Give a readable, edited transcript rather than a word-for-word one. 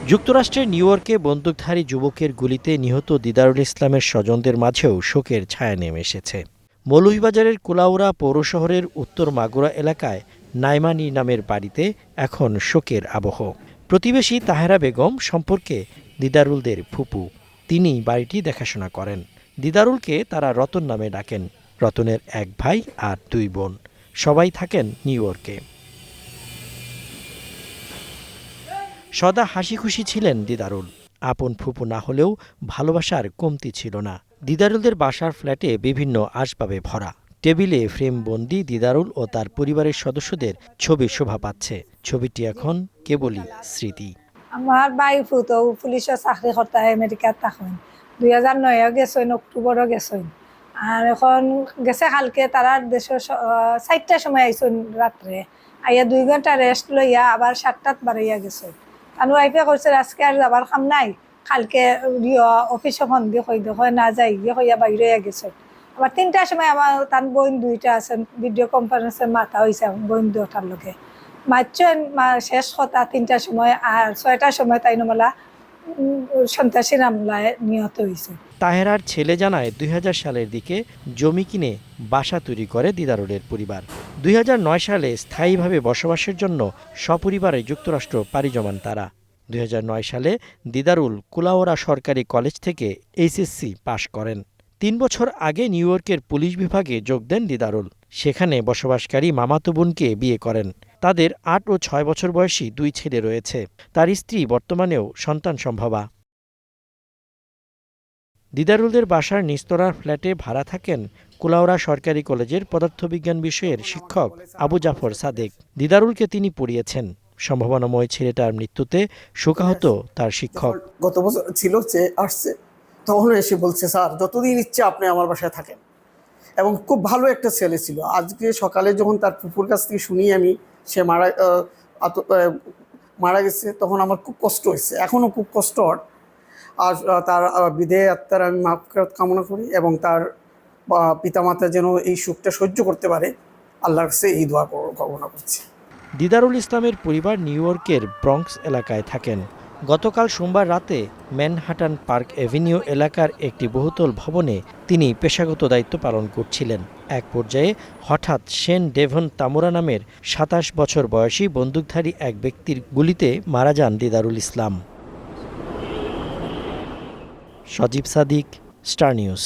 যুক্তরাষ্ট্রের নিউ ইয়র্কে বন্দুকধারী যুবকের গুলিতে নিহত দিদারুল ইসলামের স্বজনদের মাঝেও শোকের ছায়া নেমে এসেছে। মৌলভীবাজারের কুলাউড়া পৌরশহরের উত্তর মাগুরা এলাকায় নাইমানি নামের বাড়িতে এখন শোকের আবহ। প্রতিবেশী তাহেরা বেগম সম্পর্কে দিদারুলদের ফুপু, তিনি বাড়িটি দেখাশোনা করেন। দিদারুলকে তারা রতন নামে ডাকেন। রতনের এক ভাই আর দুই বোন, সবাই থাকেন নিউ ইয়র্কে। সদা হাসি খুশি ছিলেন দিদারুল। আপন ফুপু না হলেও ভালোবাসার কমতি ছিল না। দিদারুলদের বাসার ফ্ল্যাটে বিভিন্ন আসবাবে ভরা। টেবিলে ফ্রেমবন্দি দিদারুল ও তার পরিবারের সদস্যদের ছবি শোভা পাচ্ছে। ছবিটি এখন কেবলই স্মৃতি। আমার ভাই ফুতো পুলিশের চাকরি করতে আমেরিকার থাকেন, 2009 গেছেন, অক্টোবরও গেছেন। আর এখন গেছে কালকে তারা দেশের 4টার সময় আইসন রাত্রে, আইয়া 2 ঘন্টা রেস্ট লইয়া আবার 7টাত বাড়াইয়া গেছে। তানু আইপে করছে আজকে আর যাবার কাম নাই, কালকে অফিস এখন দিয়ে কই দেখো না যাই গিয়ে কইয়া বাইরে গেছে। আবার 3টার সময় আমার তান বোন 2টা আছেন, ভিডিও কনফারেন্সে মাথা হয়েছে বোন 2টার লোকে মারছেন। শেষ কথা 3টার সময়, আর 6টার সময় তাই নমলা সন্ত্রাসীর হামলায় নিহত হয়েছে। তাহেরার ছেলে জানায় 2000 সালের দিকে জমি কিনে বাসা তৈরি করে দিদারুলের পরিবার। 2009 সালে স্থায়ীভাবে বসবাসের জন্য সপরিবারে যুক্তরাষ্ট্র পাড়ি জমান তারা। 2009 সালে দিদারুল কুলাউড়া সরকারি কলেজ থেকে এইচএসসি পাশ করেন। 3 বছর আগে নিউ ইয়র্কের পুলিশ বিভাগে যোগ দেন দিদারুল। সেখানে বসবাসকারী মামাতো বোনকে বিয়ে করেন। তাদের 8 ও 6 বছর বয়সী 2 ছেলে রয়েছে। তার স্ত্রী বর্তমানেও সন্তান সম্ভবা। দিদারুলদের বাসার নিস্তলার ফ্ল্যাটে ভাড়া থাকেন কুলাউড়া সরকারি কলেজের পদার্থবিজ্ঞান বিষয়ের শিক্ষক আবু জাফর সাদেক। দিদারুলকে তিনি পড়িয়েছেন। সম্ভাবনাময় ছেলেটার মৃত্যুতে শোকাহত তার শিক্ষক। গত বছর ছিল যে আসছে, তখন এসে বলছে স্যার যতদিন ইচ্ছে আপনি আমার বাসায় থাকেন, এবং খুব ভালো একটা ছেলে ছিল। আজকে সকালে যখন তার ফুপুর কাছ থেকে শুনি আমি সে মারা গেছে, তখন আমার খুব কষ্ট হয়েছে, এখনও খুব কষ্ট হয়। আর তার বিদেয় আত্মার আমি মাগফিরাত কামনা করি, এবং তার পিতামাতা যেন এই সুখটা সহ্য করতে পারে, আল্লাহর কাছে এই দোয়া কামনা করছি। দিদারুল ইসলামের পরিবার নিউ ইয়র্কের ব্রঙ্কস এলাকায় থাকেন। গতকাল সোমবার রাতে ম্যানহাটান পার্ক অ্যাভিনিউ এলাকার একটি বহুতল ভবনে তিনি পেশাগত দায়িত্ব পালন করছিলেন। এক পর্যায়ে হঠাৎ শেন ডেভন তামুরা নামের 27 বছর বয়সী বন্দুকধারী এক ব্যক্তির গুলিতে মারা যান দিদারুল ইসলাম। সজীব সাদিক, স্টার নিউজ।